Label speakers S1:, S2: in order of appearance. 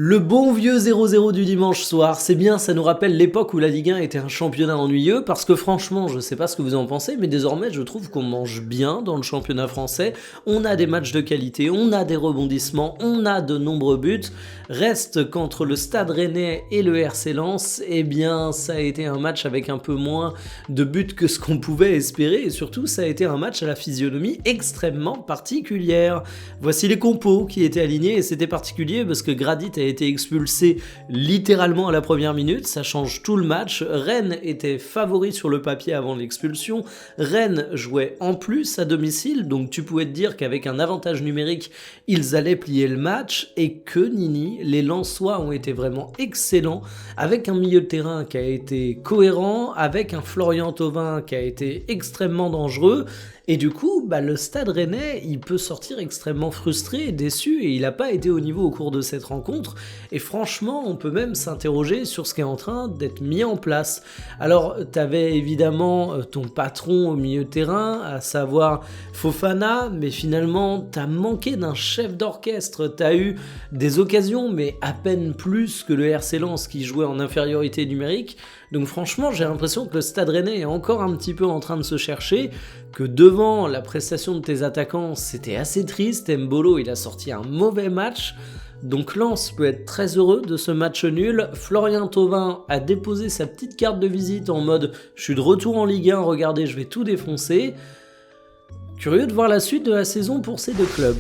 S1: Le bon vieux 0-0 du dimanche soir, c'est bien, ça nous rappelle l'époque où la Ligue 1 était un championnat ennuyeux, parce que franchement, je sais pas ce que vous en pensez, mais désormais je trouve qu'on mange bien dans le championnat français, on a des matchs de qualité, on a des rebondissements, on a de nombreux buts, reste qu'entre le Stade Rennais et le RC Lens, eh bien ça a été un match avec un peu moins de buts que ce qu'on pouvait espérer, et surtout ça a été un match à la physionomie extrêmement particulière. Voici les compos qui étaient alignés, et c'était particulier parce que Gradit a été expulsé littéralement à la première minute, ça change tout le match. Rennes était favori sur le papier avant l'expulsion, Rennes jouait en plus à domicile, donc tu pouvais te dire qu'avec un avantage numérique, ils allaient plier le match, et que nini, les Lensois ont été vraiment excellents, avec un milieu de terrain qui a été cohérent, avec un Florian Thauvin qui a été extrêmement dangereux, et du coup, le Stade Rennais, il peut sortir extrêmement frustré et déçu, et il n'a pas été au niveau au cours de cette rencontre, et franchement, on peut même s'interroger sur ce qui est en train d'être mis en place. Alors, t'avais évidemment ton patron au milieu de terrain, à savoir Fofana, mais finalement, t'as manqué d'un chef d'orchestre, t'as eu des occasions, mais à peine plus que le RC Lens qui jouait en infériorité numérique, donc franchement, j'ai l'impression que le Stade Rennais est encore un petit peu en train de se chercher, que devant la prestation de tes attaquants, c'était assez triste. Mbolo, il a sorti un mauvais match, donc Lens peut être très heureux de ce match nul. Florian Thauvin a déposé sa petite carte de visite en mode « je suis de retour en Ligue 1, regardez, je vais tout défoncer ». Curieux de voir la suite de la saison pour ces deux clubs.